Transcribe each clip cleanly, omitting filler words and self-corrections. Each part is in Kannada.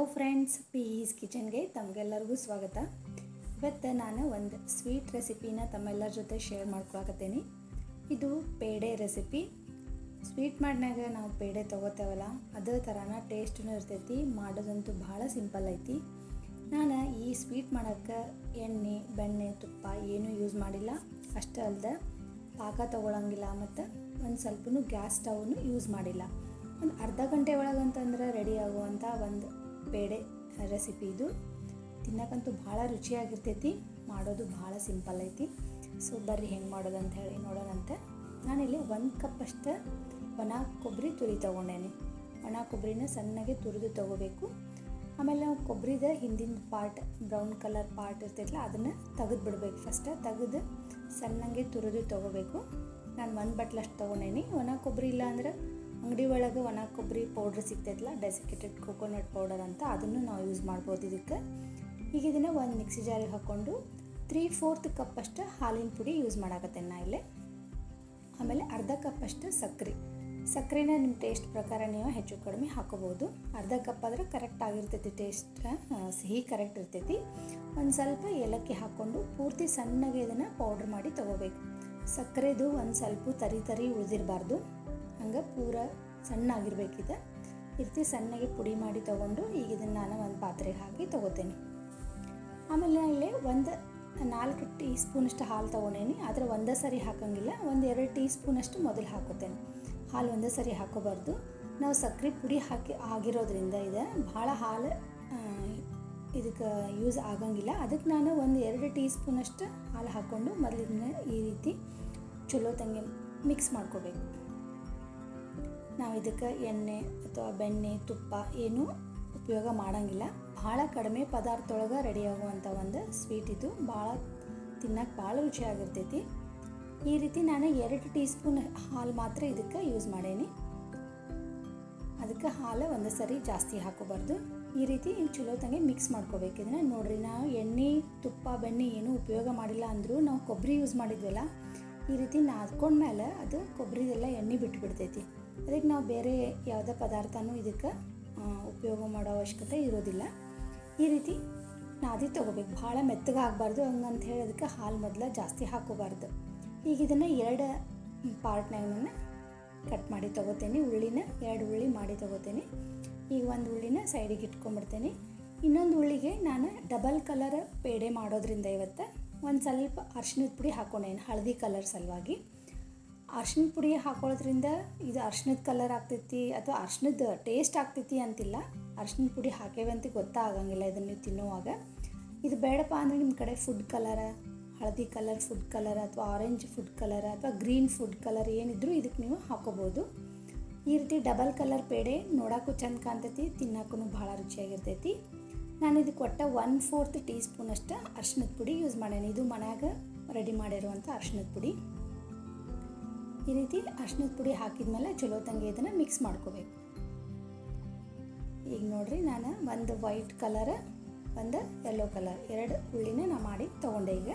ಹಲೋ ಫ್ರೆಂಡ್ಸ್, ಪೀಸ್ ಕಿಚನ್ಗೆ ತಮಗೆಲ್ಲರಿಗೂ ಸ್ವಾಗತ. ಇವತ್ತು ನಾನು ಒಂದು ಸ್ವೀಟ್ ರೆಸಿಪಿನ ತಮ್ಮೆಲ್ಲರ ಜೊತೆ ಶೇರ್ ಮಾಡ್ಕೊಳಕತ್ತೀನಿ. ಇದು ಪೇಡೆ ರೆಸಿಪಿ. ಸ್ವೀಟ್ ಮಾಡಿನಾಗ ನಾವು ಪೇಡೆ ತೊಗೋತೇವಲ್ಲ, ಅದೇ ಥರನ ಟೇಸ್ಟೂ ಇರ್ತೈತಿ. ಮಾಡೋದಂತೂ ಭಾಳ ಸಿಂಪಲ್ ಐತಿ. ನಾನು ಈ ಸ್ವೀಟ್ ಮಾಡೋಕ್ಕೆ ಎಣ್ಣೆ, ಬೆಣ್ಣೆ, ತುಪ್ಪ ಏನೂ ಯೂಸ್ ಮಾಡಿಲ್ಲ. ಅಷ್ಟೇ ಅಲ್ಲದೆ ಪಾಕ ತೊಗೊಳಂಗಿಲ್ಲ ಮತ್ತು ಒಂದು ಸ್ವಲ್ಪನೂ ಗ್ಯಾಸ್ ಸ್ಟವ್ನು ಯೂಸ್ ಮಾಡಿಲ್ಲ. ಒಂದು ಅರ್ಧ ಗಂಟೆ ಒಳಗಂತಂದ್ರೆ ರೆಡಿ ಆಗುವಂಥ ಒಂದು ಪೇಡೆ ರೆಸಿಪಿ ಇದು. ತಿನ್ನಕ್ಕಂತೂ ಭಾಳ ರುಚಿಯಾಗಿರ್ತೈತಿ, ಮಾಡೋದು ಭಾಳ ಸಿಂಪಲ್ ಐತಿ. ಸೊ ಬರ್ರಿ ಹೆಂಗೆ ಮಾಡೋದು ಅಂತ ಹೇಳಿ ನೋಡೋಣಂತೆ. ನಾನಿಲ್ಲಿ 1 ಕಪ್ ಅಷ್ಟು ಒಣ ಕೊಬ್ಬರಿ ತುರಿ ತೊಗೊಂಡೇನೆ. ಒಣ ಕೊಬ್ಬರಿನ ಸಣ್ಣಗೆ ತುರಿದು ತೊಗೋಬೇಕು. ಆಮೇಲೆ ನಾವು ಕೊಬ್ಬರಿದ ಹಿಂದಿನ ಪಾರ್ಟ್, ಬ್ರೌನ್ ಕಲರ್ ಪಾರ್ಟ್ ಇರ್ತೈತಲ್ಲ, ಅದನ್ನು ತೆಗೆದು ಬಿಡಬೇಕು. ತೆಗೆದು ಸಣ್ಣಗೆ ತುರಿದು ತೊಗೋಬೇಕು. ನಾನು 1 ಬಟ್ಲಷ್ಟು ತೊಗೊಂಡೇನಿ. ಒಣ ಕೊಬ್ಬರಿ ಇಲ್ಲ ಅಂದ್ರೆ ಅಂಗಡಿ ಒಳಗೆ ಒಣ ಕೊಬ್ಬರಿ ಪೌಡ್ರ್ ಸಿಗ್ತೈತಲ್ಲ, ಡೆಸಿಕೇಟೆಡ್ ಕೋಕೋನಟ್ ಪೌಡರ್ ಅಂತ, ಅದನ್ನು ನಾವು ಯೂಸ್ ಮಾಡ್ಬೋದು ಇದಕ್ಕೆ. ಈಗ ಇದನ್ನು ಒಂದು ಮಿಕ್ಸಿ ಜಾರಿಗೆ ಹಾಕ್ಕೊಂಡು 3/4 ಕಪ್ ಅಷ್ಟು ಹಾಲಿನ ಪುಡಿ ಯೂಸ್ ಮಾಡಾಕತ್ತೇನೆ ನಾ ಇಲ್ಲಿ. ಆಮೇಲೆ ಅರ್ಧ ಕಪ್ ಅಷ್ಟು ಸಕ್ಕರೆನ ನಿಮ್ಮ ಟೇಸ್ಟ್ ಪ್ರಕಾರ ನೀವು ಹೆಚ್ಚು ಕಡಿಮೆ ಹಾಕೋಬೋದು. ಅರ್ಧ ಕಪ್ ಆದರೆ ಕರೆಕ್ಟ್ ಆಗಿರ್ತೈತಿ, ಟೇಸ್ಟ್ ಸಿಹಿ ಕರೆಕ್ಟ್ ಇರ್ತೈತಿ. ಒಂದು ಸ್ವಲ್ಪ ಏಲಕ್ಕಿ ಹಾಕ್ಕೊಂಡು ಪೂರ್ತಿ ಸಣ್ಣಗೆ ಇದನ್ನು ಪೌಡ್ರ್ ಮಾಡಿ ತೊಗೋಬೇಕು. ಸಕ್ಕರೆದು ಒಂದು ಸ್ವಲ್ಪ ತರಿ ಉಳಿದಿರಬಾರ್ದು, ಹಂಗೆ ಪೂರ ಸಣ್ಣ ಆಗಿರ್ಬೇಕಿದೆ. ಈ ರೀತಿ ಸಣ್ಣಗೆ ಪುಡಿ ಮಾಡಿ ತೊಗೊಂಡು ಈಗ ಇದನ್ನು ನಾನು ಒಂದು ಪಾತ್ರೆಗೆ ಹಾಕಿ ತೊಗೋತೇನೆ. ಆಮೇಲೆ ಇಲ್ಲಿ 4 ಟೀ ಸ್ಪೂನಷ್ಟು ಹಾಲು ತೊಗೊಂಡೇನಿ. ಆದರೆ ಒಂದೇ ಸರಿ ಹಾಕೋಂಗಿಲ್ಲ, 2 ಟೀ ಸ್ಪೂನಷ್ಟು ಮೊದಲು ಹಾಕೋತೇನೆ. ಹಾಲು ಒಂದೇ ಸರಿ ಹಾಕೋಬಾರ್ದು. ನಾವು ಸಕ್ಕರೆ ಪುಡಿ ಆಗಿರೋದ್ರಿಂದ ಇದೆ ಭಾಳ ಹಾಲು ಇದಕ್ಕೆ ಯೂಸ್ ಆಗಂಗಿಲ್ಲ. ಅದಕ್ಕೆ ನಾನು 2 ಟೀ ಸ್ಪೂನಷ್ಟು ಹಾಲು ಹಾಕ್ಕೊಂಡು ಮೊದಲಿನ ಈ ರೀತಿ ಚಲೋ ತಂಗೆ ಮಿಕ್ಸ್ ಮಾಡ್ಕೋಬೇಕು. ನಾವು ಇದಕ್ಕೆ ಎಣ್ಣೆ ಅಥವಾ ಬೆಣ್ಣೆ, ತುಪ್ಪ ಏನೂ ಉಪಯೋಗ ಮಾಡೋಂಗಿಲ್ಲ. ಭಾಳ ಕಡಿಮೆ ಪದಾರ್ಥದೊಳಗೆ ರೆಡಿಯಾಗುವಂಥ ಒಂದು ಸ್ವೀಟ್ ಇದು. ತಿನ್ನಕ್ಕೆ ಭಾಳ ರುಚಿಯಾಗಿರ್ತೈತಿ. ಈ ರೀತಿ ನಾನು 2 ಟೀ ಸ್ಪೂನ್ ಹಾಲು ಮಾತ್ರ ಇದಕ್ಕೆ ಯೂಸ್ ಮಾಡೇನಿ. ಅದಕ್ಕೆ ಹಾಲು ಒಂದೇ ಸರಿ ಜಾಸ್ತಿ ಹಾಕೋಬಾರ್ದು. ಈ ರೀತಿ ಚಲೋ ತಂಗೆ ಮಿಕ್ಸ್ ಮಾಡ್ಕೋಬೇಕು. ಇದನ್ನು ನೋಡಿರಿ, ನಾವು ಎಣ್ಣೆ, ತುಪ್ಪ, ಬೆಣ್ಣೆ ಏನೂ ಉಪಯೋಗ ಮಾಡಿಲ್ಲ ಅಂದರೂ ನಾವು ಕೊಬ್ಬರಿ ಯೂಸ್ ಮಾಡಿದ್ವಲ್ಲ, ಈ ರೀತಿ ನಾದ್ಕೊಂಡ್ಮೇಲೆ ಅದು ಕೊಬ್ಬರಿದೆಲ್ಲ ಎಣ್ಣೆ ಬಿಟ್ಟುಬಿಡ್ತೈತಿ. ಅದಕ್ಕೆ ನಾವು ಬೇರೆ ಯಾವುದೇ ಪದಾರ್ಥನೂ ಇದಕ್ಕೆ ಉಪಯೋಗ ಮಾಡೋ ಅವಶ್ಯಕತೆ ಇರೋದಿಲ್ಲ. ಈ ರೀತಿ ನಾದಿ ತೊಗೋಬೇಕು. ಭಾಳ ಮೆತ್ತಗೆ ಆಗಬಾರ್ದು. ಹಂಗಂತ ಹೇಳಿ ಅದಕ್ಕೆ ಹಾಲು ಮೊದಲು ಜಾಸ್ತಿ ಹಾಕೋಬಾರ್ದು. ಈಗ ಇದನ್ನು 2 ಪಾರ್ಟ್ನಾಗ ನಾನು ಕಟ್ ಮಾಡಿ ತೊಗೋತೇನೆ. 2 ಉಳ್ಳಿ ಮಾಡಿ ತೊಗೋತೇನೆ. ಈಗ ಒಂದು ಉಳ್ಳಿನ ಸೈಡಿಗೆ ಇಟ್ಕೊಂಡ್ಬಿಡ್ತೇನೆ. ಇನ್ನೊಂದು ಉಳ್ಳಿಗೆ ನಾನು ಡಬಲ್ ಕಲರ್ ಪೇಡೆ ಮಾಡೋದ್ರಿಂದ ಇವತ್ತು ಒಂದು ಸ್ವಲ್ಪ ಅರ್ಶಿಣದ ಪುಡಿ ಹಾಕ್ಕೊಂಡೇನು, ಹಳದಿ ಕಲರ್ ಸಲುವಾಗಿ. ಅರ್ಶಿಣದ ಪುಡಿ ಹಾಕೊಳ್ಳೋದ್ರಿಂದ ಇದು ಅರ್ಶಿಣದ ಕಲರ್ ಆಗ್ತೈತಿ ಅಥವಾ ಅರ್ಶಿಣದ ಟೇಸ್ಟ್ ಆಗ್ತೈತಿ ಅಂತಿಲ್ಲ. ಅರ್ಶಿಣದ ಪುಡಿ ಹಾಕೇವೆ ಅಂತ ಗೊತ್ತಾಗಂಗಿಲ್ಲ ಇದನ್ನು ನೀವು ತಿನ್ನುವಾಗ. ಇದು ಬೇಡಪ್ಪ ಅಂದರೆ ನಿಮ್ಮ ಕಡೆ ಫುಡ್ ಕಲರ, ಹಳದಿ ಕಲರ್ ಫುಡ್ ಕಲರ್ ಅಥವಾ ಆರೆಂಜ್ ಫುಡ್ ಕಲರ್ ಅಥವಾ ಗ್ರೀನ್ ಫುಡ್ ಕಲರ್ ಏನಿದ್ರು ಇದಕ್ಕೆ ನೀವು ಹಾಕೋಬೋದು. ಈ ರೀತಿ ಡಬಲ್ ಕಲರ್ ಪೇಡೆ ನೋಡೋಕ್ಕೂ ಚೆಂದ ಕಾಣ್ತೈತಿ, ತಿನ್ನೋಕ್ಕೂ ಭಾಳ ರುಚಿಯಾಗಿರ್ತೈತಿ. ನಾನು ಇದಕ್ಕೆ 1/4 ಟೀ ಸ್ಪೂನಷ್ಟು ಅರ್ಶಿಣದ ಪುಡಿ ಯೂಸ್ ಮಾಡೇನಿ. ಇದು ಮನ್ಯಾಗ ರೆಡಿ ಮಾಡಿರುವಂಥ ಅರ್ಶಿಣದ ಪುಡಿ. ಈ ರೀತಿ ಅರ್ಶಿಣದ ಪುಡಿ ಹಾಕಿದ್ಮೇಲೆ ಚಲೋ ತಂಗೆ ಇದನ್ನು ಮಿಕ್ಸ್ ಮಾಡ್ಕೋಬೇಕು. ಈಗ ನೋಡಿರಿ, ನಾನು ಒಂದು ವೈಟ್ ಕಲರ್, ಒಂದು ಯೆಲ್ಲೋ ಕಲರ್ 2 ಉಳ್ಳಿನ ನಾನು ಮಾಡಿ ತೊಗೊಂಡೆ.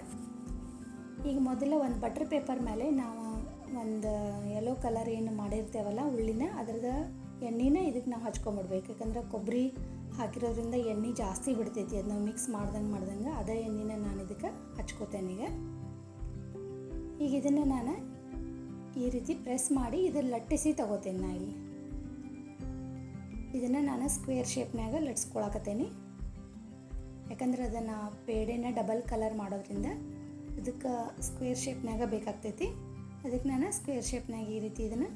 ಈಗ ಮೊದಲು ಒಂದು ಬಟರ್ ಪೇಪರ್ ಮೇಲೆ ನಾವು ಒಂದು ಯೆಲ್ಲೋ ಕಲರ್ ಏನು ಮಾಡಿರ್ತೇವಲ್ಲ ಉಳ್ಳಿನ, ಅದ್ರದ್ದು ಎಣ್ಣೆನ ಇದಕ್ಕೆ ನಾವು ಹಚ್ಕೊಂಬಿಡ್ಬೇಕು. ಯಾಕಂದ್ರೆ ಕೊಬ್ಬರಿ ಹಾಕಿರೋದ್ರಿಂದ ಎಣ್ಣೆ ಜಾಸ್ತಿ ಬಿಡ್ತೈತಿ. ಅದು ನಾವು ಮಿಕ್ಸ್ ಮಾಡ್ದಂಗೆ ಅದೇ ಎಣ್ಣೆನ ನಾನು ಇದಕ್ಕೆ ಹಚ್ಕೋತೇನೆ. ಈಗ ಇದನ್ನು ನಾನು ಈ ರೀತಿ ಪ್ರೆಸ್ ಮಾಡಿ ಇದನ್ನು ಲಟ್ಟಿಸಿ ತೊಗೋತೇನೆ. ನಾ ಇಲ್ಲಿ ಇದನ್ನು ನಾನು ಸ್ಕ್ವೇರ್ ಶೇಪ್ನಾಗ ಲಟ್ಸ್ಕೊಳಕತ್ತೇನೆ. ಯಾಕಂದ್ರೆ ಅದನ್ನು ಪೇಡೆನ ಡಬಲ್ ಕಲರ್ ಮಾಡೋದ್ರಿಂದ ಇದಕ್ಕೆ ಸ್ಕ್ವೇರ್ ಶೇಪ್ನಾಗ ಬೇಕಾಗ್ತೈತಿ. ಅದಕ್ಕೆ ನಾನು ಸ್ಕ್ವೇರ್ ಶೇಪ್ನಾಗ ಈ ರೀತಿ ಇದನ್ನು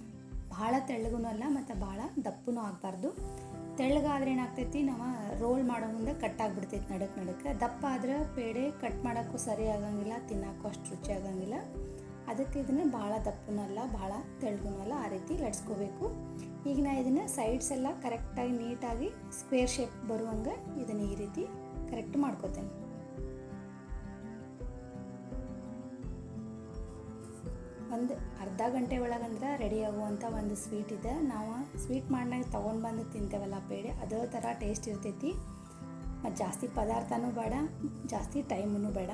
ಭಾಳ ತೆಳ್ಳಗೂ ಅಲ್ಲ ಮತ್ತು ಭಾಳ ದಪ್ಪನೂ ಆಗಬಾರ್ದು. ತೆಳ್ಳಗಾದ್ರೆ ಏನಾಗ್ತೈತಿ, ನಾವು ರೋಲ್ ಮಾಡೋ ಮುಂದೆ ಕಟ್ಟಾಗಿಬಿಡ್ತೈತಿ ನಡಕ್ಕೆ. ದಪ್ಪ ಆದ್ರೆ ಪೇಡೆ ಕಟ್ ಮಾಡೋಕ್ಕೂ ಸರಿ ಆಗಂಗಿಲ್ಲ, ತಿನ್ನೋಕ್ಕೂ ಅಷ್ಟು ರುಚಿ ಆಗಂಗಿಲ್ಲ. ಅದಕ್ಕೆ ಇದನ್ನು ಭಾಳ ದಪ್ಪನೂ ಅಲ್ಲ, ಭಾಳ ತೆಳ್ಳಗೂ ಅಲ್ಲ, ಆ ರೀತಿ ಲಟ್ಸ್ಕೋಬೇಕು. ಈಗ ನಾ ಇದನ್ನು ಸೈಡ್ಸ್ ಎಲ್ಲ ಕರೆಕ್ಟಾಗಿ ನೀಟಾಗಿ ಸ್ಕ್ವೇರ್ ಶೇಪ್ ಬರುವಂಗೆ ಇದನ್ನು ಈ ರೀತಿ ಕರೆಕ್ಟ್ ಮಾಡ್ಕೋತೇನೆ. ಒಂದು ಅರ್ಧ ಗಂಟೆ ಒಳಗಂದ್ರೆ ರೆಡಿ ಆಗುವಂಥ ಒಂದು ಸ್ವೀಟ್ ಇದೆ. ನಾವು ಸ್ವೀಟ್ ಮಾಡಿನಾಗ ತೊಗೊಂಡು ಬಂದು ತಿಂತೇವಲ್ಲ ಪೇಡೆ, ಅದೇ ಥರ ಟೇಸ್ಟ್ ಇರ್ತೈತಿ. ಮತ್ತು ಜಾಸ್ತಿ ಪದಾರ್ಥನೂ ಬೇಡ, ಜಾಸ್ತಿ ಟೈಮೂ ಬೇಡ.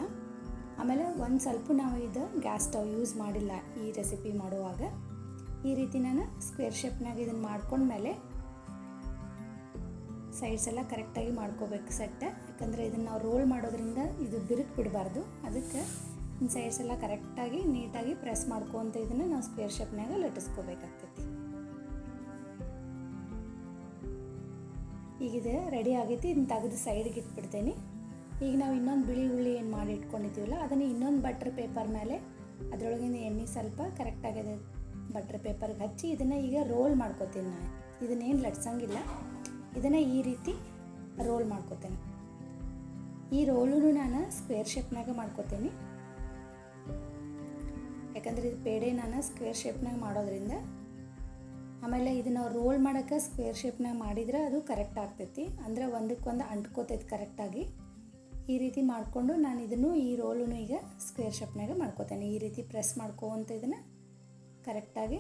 ಆಮೇಲೆ ಒಂದು ಸ್ವಲ್ಪ ನಾವು ಇದು ಗ್ಯಾಸ್ ಸ್ಟವ್ ಯೂಸ್ ಮಾಡಿಲ್ಲ ಈ ರೆಸಿಪಿ ಮಾಡುವಾಗ. ಈ ರೀತಿ ನಾನು ಸ್ಕ್ವೇರ್ ಶೇಪ್ನಾಗ ಇದನ್ನು ಮಾಡ್ಕೊಂಡ್ಮೇಲೆ ಸೈಡ್ಸ್ ಎಲ್ಲ ಕರೆಕ್ಟಾಗಿ ಮಾಡ್ಕೋಬೇಕು ಸೆಟ್. ಯಾಕಂದರೆ ಇದನ್ನು ನಾವು ರೋಲ್ ಮಾಡೋದ್ರಿಂದ ಇದು ಬಿರುಕು ಬಿಡಬಾರ್ದು. ಅದಕ್ಕೆ ಸೈಡ್ಸ್ ಎಲ್ಲ ಕರೆಕ್ಟಾಗಿ ನೀಟಾಗಿ ಪ್ರೆಸ್ ಮಾಡ್ಕೊತ ಇದನ್ನು ನಾವು ಸ್ಕ್ವೇರ್ ಶೇಪ್ನಾಗ ಲಟ್ಟಿಸ್ಕೋಬೇಕಾಗ್ತೈತಿ. ಈಗ ಇದು ರೆಡಿ ಆಗೈತಿ. ಇದನ್ನ ತೆಗೆದು ಸೈಡ್ಗೆ ಇಟ್ಬಿಡ್ತೇನೆ. ಈಗ ನಾವು ಇನ್ನೊಂದು ಬಿಳಿ ಉಳ್ಳಿ ಏನು ಮಾಡಿ ಇಟ್ಕೊಂಡಿದ್ದೀವಲ್ಲ ಅದನ್ನು ಇನ್ನೊಂದು ಬಟ್ರ್ ಪೇಪರ್ ಮೇಲೆ ಅದರೊಳಗಿಂದ ಎಣ್ಣೆ ಸ್ವಲ್ಪ ಕರೆಕ್ಟಾಗಿ ಅದು ಬಟ್ರ್ ಪೇಪರ್ಗೆ ಹಚ್ಚಿ ಇದನ್ನು ಈಗ ರೋಲ್ ಮಾಡ್ಕೋತೀನಿ. ನಾನು ಇದನ್ನೇನು ಲಟ್ಸಂಗಿಲ್ಲ. ಇದನ್ನು ಈ ರೀತಿ ರೋಲ್ ಮಾಡ್ಕೋತೇನೆ. ಈ ರೋಲೂ ನಾನು ಸ್ಕ್ವೇರ್ ಶೇಪ್ನಾಗ ಮಾಡ್ಕೋತೀನಿ. ಯಾಕಂದರೆ ಇದು ಪೇಡೆ ನಾನು ಸ್ಕ್ವೇರ್ ಶೇಪ್ನಾಗ ಮಾಡೋದ್ರಿಂದ, ಆಮೇಲೆ ಇದನ್ನು ರೋಲ್ ಮಾಡೋಕ್ಕೆ ಸ್ಕ್ವೇರ್ ಶೇಪ್ನಾಗ ಮಾಡಿದರೆ ಅದು ಕರೆಕ್ಟ್ ಆಗ್ತೈತಿ. ಅಂದರೆ ಒಂದಕ್ಕೊಂದು ಅಂಟ್ಕೋತೈತಿ ಕರೆಕ್ಟಾಗಿ. ಈ ರೀತಿ ಮಾಡಿಕೊಂಡು ನಾನು ಇದನ್ನು ಈ ರೋಲೂ ಈಗ ಸ್ಕ್ವೇರ್ ಶೇಪ್ನಾಗ ಮಾಡ್ಕೋತೇನೆ. ಈ ರೀತಿ ಪ್ರೆಸ್ ಮಾಡ್ಕೋವಂತ ಇದನ್ನು ಕರೆಕ್ಟಾಗಿ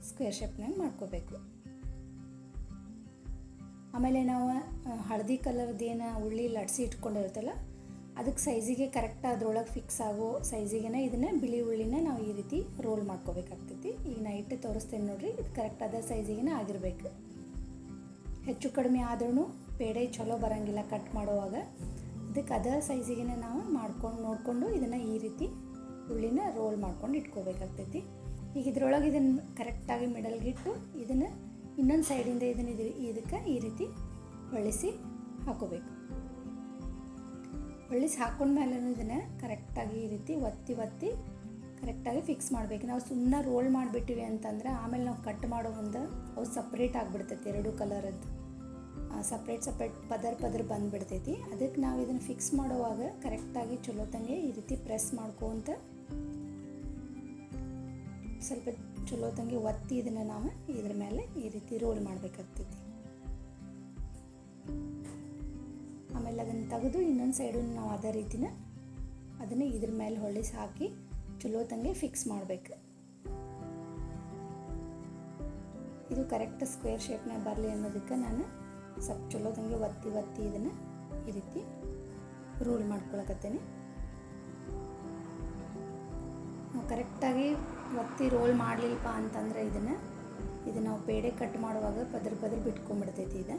ಸ್ಕ್ವೇರ್ ಶೇಪ್ನಾಗ ಮಾಡ್ಕೋಬೇಕು. ಆಮೇಲೆ ನಾವು ಹಳದಿ ಕಲರ್ದೇನು ಉಳ್ಳಿ ಲಟ್ಸಿ ಇಟ್ಕೊಂಡಿರ್ತಲ್ಲ ಅದಕ್ಕೆ ಸೈಜಿಗೆ ಕರೆಕ್ಟ್ ಅದ್ರೊಳಗೆ ಫಿಕ್ಸ್ ಆಗೋ ಸೈಜಿಗೆ ಇದನ್ನು ಬಿಳಿ ಉಳ್ಳಿನ ನಾವು ಈ ರೀತಿ ರೋಲ್ ಮಾಡ್ಕೋಬೇಕಾಗ್ತೈತಿ. ಈಗ ನಾ ಇಟ್ಟು ತೋರಿಸ್ತೇನೆ ನೋಡಿರಿ. ಇದು ಕರೆಕ್ಟ್ ಅದ ಸೈಜಿಗೆ ಆಗಿರಬೇಕು. ಹೆಚ್ಚು ಕಡಿಮೆ ಆದ್ರೂ ಪೇಡೆ ಚಲೋ ಬರೋಂಗಿಲ್ಲ ಕಟ್ ಮಾಡುವಾಗ. ಅದಕ್ಕೆ ಅದ ಸೈಜಿಗೆ ನಾವು ನೋಡಿಕೊಂಡು ಇದನ್ನು ಈ ರೀತಿ ಉಳ್ಳಿನ ರೋಲ್ ಮಾಡ್ಕೊಂಡು ಇಟ್ಕೋಬೇಕಾಗ್ತೈತಿ. ಈಗ ಇದ್ರೊಳಗೆ ಇದನ್ನು ಕರೆಕ್ಟಾಗಿ ಮಿಡಲ್ಗಿಟ್ಟು ಇದನ್ನು ಇನ್ನೊಂದು ಸೈಡಿಂದ ಇದಕ್ಕೆ ಈ ರೀತಿ ಹೊಳಿಸಿ ಹಾಕೋಬೇಕು. ಹೊಳಿಸಿ ಹಾಕೊಂಡ್ಮೇಲೆ ಇದನ್ನು ಕರೆಕ್ಟಾಗಿ ಈ ರೀತಿ ಒತ್ತಿ ಕರೆಕ್ಟಾಗಿ ಫಿಕ್ಸ್ ಮಾಡಬೇಕು. ನಾವು ಸುಮ್ಮನೆ ರೋಲ್ ಮಾಡಿಬಿಟ್ಟಿವಿ ಅಂತಂದ್ರೆ ಆಮೇಲೆ ನಾವು ಕಟ್ ಮಾಡೋ ಮುಂದೆ ಅವು ಸಪ್ರೇಟ್ ಆಗಿಬಿಡ್ತೈತಿ. ಎರಡು ಕಲರದ್ದು ಸಪ್ರೇಟ್ ಪದರ ಬಂದುಬಿಡ್ತೈತಿ. ಅದಕ್ಕೆ ನಾವು ಇದನ್ನು ಫಿಕ್ಸ್ ಮಾಡುವಾಗ ಕರೆಕ್ಟಾಗಿ ಚಲೋತಂಗೆ ಈ ರೀತಿ ಪ್ರೆಸ್ ಮಾಡ್ಕೊಂತ ಸ್ವಲ್ಪ ಚಲೋತಂಗೆ ಒತ್ತಿ ಇದನ್ನು ನಾವು ಇದ್ರ ಮೇಲೆ ಈ ರೀತಿ ರೋಲ್ ಮಾಡಬೇಕಾಗ್ತೈತಿ. ಆಮೇಲೆ ಅದನ್ನು ತೆಗೆದು ಇನ್ನೊಂದು ಸೈಡನ್ನು ನಾವು ಅದೇ ರೀತಿನ ಅದನ್ನು ಇದ್ರ ಮೇಲೆ ಹೊಳಿಸಿ ಹಾಕಿ ಚಲೋತಂಗೆ ಫಿಕ್ಸ್ ಮಾಡಬೇಕು. ಇದು ಕರೆಕ್ಟ್ ಸ್ಕ್ವೇರ್ ಶೇಪ್ನಾಗ ಬರಲಿ ಅನ್ನೋದಕ್ಕೆ ನಾನು ಸ್ವಲ್ಪ ಚಲೋತಂಗೆ ಒತ್ತಿ ಇದನ್ನು ಈ ರೀತಿ ರೋಲ್ ಮಾಡ್ಕೊಳಕತ್ತೇನೆ. ನಾವು ಕರೆಕ್ಟಾಗಿ ಒತ್ತಿ ರೋಲ್ ಮಾಡಲಿಲ್ಲಪ್ಪ ಅಂತಂದರೆ ಇದು ನಾವು ಪೇಡೆ ಕಟ್ ಮಾಡುವಾಗ ಪದ್ರ ಬಿಟ್ಕೊಂಡ್ಬಿಡ್ತೈತಿ ಇದು.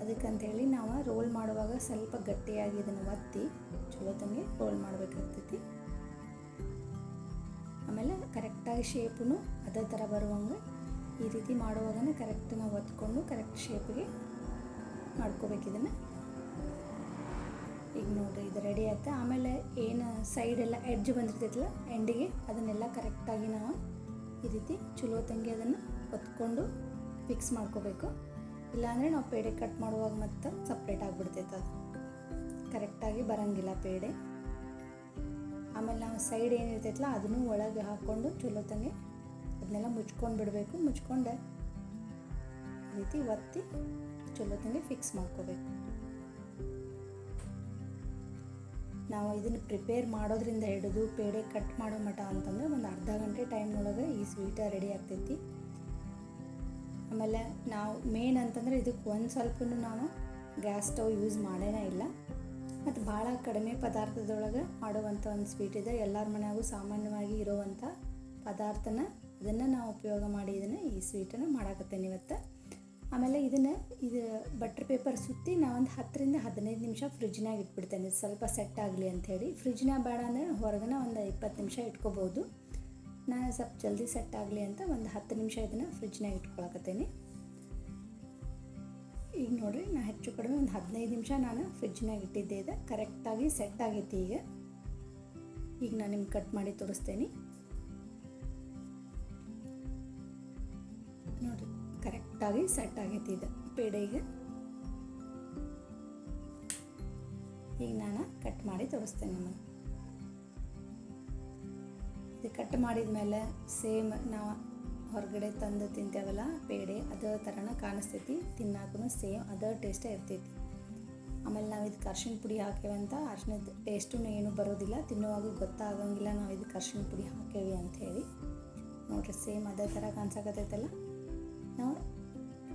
ಅದಕ್ಕಂಥೇಳಿ ನಾವು ರೋಲ್ ಮಾಡುವಾಗ ಸ್ವಲ್ಪ ಗಟ್ಟಿಯಾಗಿ ಇದನ್ನು ಒತ್ತಿ ಚಲೋತಂಗೆ ರೋಲ್ ಮಾಡಬೇಕಾಗ್ತೈತಿ. ಆಮೇಲೆ ಕರೆಕ್ಟಾಗಿ ಶೇಪು ಅದೇ ಥರ ಬರುವಂಗೆ ಈ ರೀತಿ ಮಾಡುವಾಗನೇ ಕರೆಕ್ಟ್ ನಾವು ಒತ್ಕೊಂಡು ಕರೆಕ್ಟ್ ಶೇಪಿಗೆ ಮಾಡ್ಕೋಬೇಕು ಇದನ್ನು. ಈಗ ನೋಡಿರಿ ಇದು ರೆಡಿ ಆಯ್ತು. ಆಮೇಲೆ ಏನು ಸೈಡೆಲ್ಲ ಎಡ್ಜ್ ಬಂದಿರ್ತೈತಲ್ಲ ಎಂಡಿಗೆ ಅದನ್ನೆಲ್ಲ ಕರೆಕ್ಟಾಗಿ ನಾವು ಈ ರೀತಿ ಚಲೋತಂಗೆ ಅದನ್ನು ಒತ್ಕೊಂಡು ಫಿಕ್ಸ್ ಮಾಡ್ಕೋಬೇಕು. ಇಲ್ಲಾಂದರೆ ನಾವು ಪೇಡೆ ಕಟ್ ಮಾಡುವಾಗ ಮತ್ತೆ ಸಪ್ರೇಟ್ ಆಗಿಬಿಡ್ತೈತೆ. ಅದು ಕರೆಕ್ಟಾಗಿ ಬರೋಂಗಿಲ್ಲ ಪೇಡೆ. ಆಮೇಲೆ ನಾವು ಸೈಡ್ ಏನಿರ್ತೈತಲ್ಲ ಅದನ್ನು ಒಳಗೆ ಹಾಕ್ಕೊಂಡು ಚಲೋತಂಗೆ ಅದನ್ನೆಲ್ಲ ಮುಚ್ಕೊಂಡು ಬಿಡಬೇಕು. ಮುಚ್ಕೊಂಡು ಈ ರೀತಿ ಒತ್ತಿ ಚಲೋತಂಗೆ ಫಿಕ್ಸ್ ಮಾಡ್ಕೋಬೇಕು. ನಾವು ಇದನ್ನು ಪ್ರಿಪೇರ್ ಮಾಡೋದ್ರಿಂದ ಹಿಡಿದು ಪೇಡೆ ಕಟ್ ಮಾಡೋ ಮಟ ಅಂತಂದರೆ ಒಂದು ಅರ್ಧ ಗಂಟೆ ಟೈಮ್ನೊಳಗೆ ಈ ಸ್ವೀಟ ರೆಡಿ ಆಗ್ತೈತಿ. ಆಮೇಲೆ ನಾವು ಮೇನ್ ಅಂತಂದರೆ ಇದಕ್ಕೆ ಒಂದು ಸ್ವಲ್ಪನೂ ನಾವು ಗ್ಯಾಸ್ ಸ್ಟವ್ ಯೂಸ್ ಮಾಡೋನೇ ಇಲ್ಲ. ಮತ್ತು ಭಾಳ ಕಡಿಮೆ ಪದಾರ್ಥದೊಳಗೆ ಮಾಡುವಂಥ ಒಂದು ಸ್ವೀಟ್ ಇದೆ. ಎಲ್ಲರ ಮನೆಯಾಗೂ ಸಾಮಾನ್ಯವಾಗಿ ಇರುವಂಥ ಪದಾರ್ಥನ ಅದನ್ನು ನಾವು ಉಪಯೋಗ ಮಾಡಿ ಈ ಸ್ವೀಟನ್ನು ಮಾಡಾಕತ್ತೇನೆ ಇವತ್ತು. ಆಮೇಲೆ ಇದು ಬಟ್ರ್ ಪೇಪರ್ ಸುತ್ತಿ ನಾವೊಂದು 10 ರಿಂದ 15 ನಿಮಿಷ ಫ್ರಿಜ್ನಾಗ ಇಟ್ಬಿಡ್ತೇನೆ. ಸ್ವಲ್ಪ ಸೆಟ್ ಆಗಲಿ ಅಂಥೇಳಿ. ಫ್ರಿಜ್ನಾಗ ಬೇಡ ಅಂದರೆ ಹೊರಗನ ಒಂದು 20 ನಿಮಿಷ ಇಟ್ಕೋಬೋದು. ನಾನು ಸ್ವಲ್ಪ ಜಲ್ದಿ ಸೆಟ್ ಆಗಲಿ ಅಂತ ಒಂದು 10 ನಿಮಿಷ ಇದನ್ನು ಫ್ರಿಜ್ನಾಗ ಇಟ್ಕೊಳಕತ್ತೇನೆ. ಈಗ ನೋಡಿರಿ ನಾನು ಹೆಚ್ಚು ಕಡಿಮೆ ಒಂದು 15 ನಿಮಿಷ ನಾನು ಫ್ರಿಜ್ನಾಗ ಇಟ್ಟಿದ್ದೆ. ಇದು ಕರೆಕ್ಟಾಗಿ ಸೆಟ್ ಆಗೈತಿ. ಈಗ ನಾನು ನಿಮ್ಗೆ ಕಟ್ ಮಾಡಿ ತೋರಿಸ್ತೇನೆ ನೋಡಿರಿ. ಕರೆಕ್ಟಾಗಿ ಸೆಟ್ ಆಗೈತಿ ಇದು ಪೇಡೆಗೆ. ಈಗ ನಾನು ಕಟ್ ಮಾಡಿ ತೋರಿಸ್ತೇನೆ ನಿಮಗೆ. ಇದು ಕಟ್ ಮಾಡಿದ ಮೇಲೆ ಸೇಮ್ ನಾವು ಹೊರಗಡೆ ತಂದು ತಿಂತೇವಲ್ಲ ಪೇಡೆ ಅದೇ ಥರನ ಕಾಣಿಸ್ತೈತಿ. ತಿನ್ನಾಕೂ ಸೇಮ್ ಅದೇ ಟೇಸ್ಟೇ ಇರ್ತೈತಿ. ಆಮೇಲೆ ನಾವು ಇದಕ್ಕೆ ಅರ್ಶಿಣ ಪುಡಿ ಹಾಕೇವಂತ ಅರ್ಶಿಣದ ಟೇಸ್ಟೂ ಏನು ಬರೋದಿಲ್ಲ. ತಿನ್ನುವಾಗ ಗೊತ್ತಾಗಂಗಿಲ್ಲ ನಾವು ಇದಕ್ಕೆ ಅರ್ಶಿಣ ಪುಡಿ ಹಾಕೇವಿ ಅಂಥೇಳಿ. ನೋಡಿರಿ ಸೇಮ್ ಅದೇ ಥರ ಕಾಣಿಸಕತ್ತೈತಲ್ಲ. ನಾವು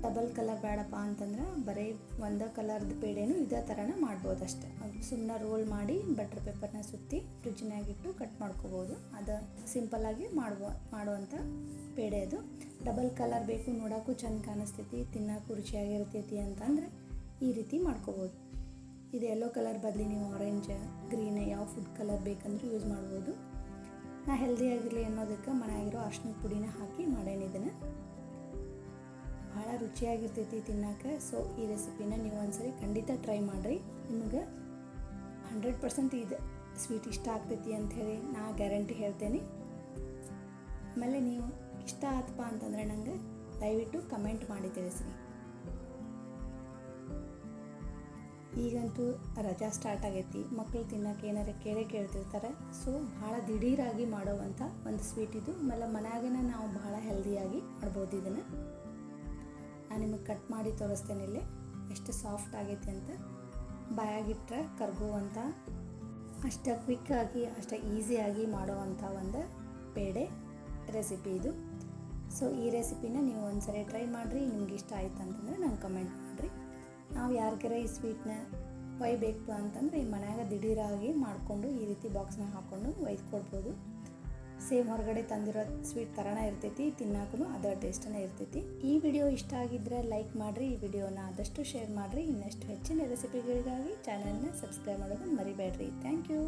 ಡಬಲ್ ಕಲರ್ ಬೇಡಪ್ಪ ಅಂತಂದ್ರೆ ಬರೀ ಒಂದೇ ಕಲರ್ದು ಪೇಡೆನೂ ಇದೇ ಥರನ ಮಾಡ್ಬೋದು ಅಷ್ಟೆ. ಸುಮ್ಮನೆ ರೋಲ್ ಮಾಡಿ ಬಟರ್ ಪೇಪರ್ನ ಸುತ್ತಿ ಫ್ರಿಜ್ನಾಗಿಟ್ಟು ಕಟ್ ಮಾಡ್ಕೋಬೋದು. ಅದು ಸಿಂಪಲ್ಲಾಗಿ ಮಾಡುವಂಥ ಪೇಡೆ ಅದು. ಡಬಲ್ ಕಲರ್ ಬೇಕು, ನೋಡೋಕ್ಕೂ ಚೆಂದ ಕಾಣಿಸ್ತೈತಿ, ತಿನ್ನೋಕ್ಕೂ ರುಚಿಯಾಗಿರ್ತೈತಿ ಅಂತಂದರೆ ಈ ರೀತಿ ಮಾಡ್ಕೋಬೋದು. ಇದು ಯೆಲ್ಲೋ ಕಲರ್ ಬದಲಿ ನೀವು ಆರೆಂಜ್, ಗ್ರೀನ್ ಯಾವ ಫುಡ್ ಕಲರ್ ಬೇಕಂದ್ರೂ ಯೂಸ್ ಮಾಡ್ಬೋದು. ನಾ ಹೆಲ್ದಿಯಾಗಿರಲಿ ಅನ್ನೋದಕ್ಕೆ ಮನೆಯಾಗಿರೋ ಅರ್ಶಿನದ ಪುಡಿನ ಹಾಕಿ ಮಾಡೇನಿ. ಇದನ್ನು ಭಾಳ ರುಚಿಯಾಗಿರ್ತೈತಿ ತಿನ್ನೋಕೆ. ಸೊ ಈ ರೆಸಿಪಿನ ನೀವು ಒಂದ್ಸರಿ ಖಂಡಿತ ಟ್ರೈ ಮಾಡಿರಿ. ನಿಮಗೆ 100% ಇದು ಸ್ವೀಟ್ ಇಷ್ಟ ಆಗ್ತೈತಿ ಅಂಥೇಳಿ ನಾ ಗ್ಯಾರಂಟಿ ಹೇಳ್ತೇನೆ. ಆಮೇಲೆ ನೀವು ಇಷ್ಟ ಆತಪ್ಪ ಅಂತಂದರೆ ನಂಗೆ ದಯವಿಟ್ಟು ಕಮೆಂಟ್ ಮಾಡಿ ತಿಳಿಸ್ರಿ. ಈಗಂತೂ ರಜಾ ಸ್ಟಾರ್ಟ್ ಆಗೈತಿ, ಮಕ್ಕಳು ತಿನ್ನೋಕೆ ಏನಾರು ಕೇಳ್ತಿರ್ತಾರೆ. ಸೊ ಭಾಳ ದಿಢೀರಾಗಿ ಮಾಡೋವಂಥ ಒಂದು ಸ್ವೀಟ್ ಇದು. ಆಮೇಲೆ ಮನ್ಯಾಗನ ನಾವು ಭಾಳ ಹೆಲ್ದಿಯಾಗಿ ಮಾಡ್ಬೋದು. ಇದನ್ನು ನಾನು ನಿಮಗೆ ಕಟ್ ಮಾಡಿ ತೋರಿಸ್ತೇನೆ ಇಲ್ಲಿ ಎಷ್ಟು ಸಾಫ್ಟ್ ಆಗೈತಿ ಅಂತ. ಬಾಯಾಗಿಟ್ಟರೆ ಕರ್ಗುವಂಥ, ಅಷ್ಟು ಕ್ವಿಕ್ಕಾಗಿ ಅಷ್ಟು ಈಸಿಯಾಗಿ ಮಾಡೋವಂಥ ಒಂದು ಪೇಡೆ ರೆಸಿಪಿ ಇದು. ಸೊ ಈ ರೆಸಿಪಿನ ನೀವು ಒಂದ್ಸರಿ ಟ್ರೈ ಮಾಡಿರಿ. ನಿಮ್ಗೆ ಇಷ್ಟ ಆಯ್ತು ಅಂತಂದರೆ ನಂಗೆ ಕಮೆಂಟ್ ಮಾಡಿರಿ. ನಾವು ಯಾರಿಗಾರ ಈ ಸ್ವೀಟ್ನ ಒಯ್ಬೇಕು ಅಂತಂದರೆ ಈ ಮನ್ಯಾಗ ದಿಢೀರಾಗಿ ಮಾಡಿಕೊಂಡು ಈ ರೀತಿ ಬಾಕ್ಸ್ನಾಗ ಹಾಕ್ಕೊಂಡು ಒಯ್ದು ಕೊಡ್ಬೋದು. ಸೇಮ್ ಹೊರಗಡೆ ತಂದಿರೋ ಸ್ವೀಟ್ ಥರನೇ ಇರ್ತೈತಿ, ತಿನ್ನೋಕ್ಕೂ ಅದರ ಟೇಸ್ಟನೇ ಇರ್ತೈತಿ. ಈ ವಿಡಿಯೋ ಇಷ್ಟ ಆಗಿದ್ದರೆ ಲೈಕ್ ಮಾಡಿರಿ, ಈ ವಿಡಿಯೋನ ಆದಷ್ಟು ಶೇರ್ ಮಾಡಿರಿ. ಇನ್ನಷ್ಟು ಹೆಚ್ಚಿನ ರೆಸಿಪಿಗಳಿಗಾಗಿ ಚಾನಲ್ನ ಸಬ್ಸ್ಕ್ರೈಬ್ ಮಾಡೋದನ್ನು ಮರಿಬೇಡ್ರಿ. Thank you.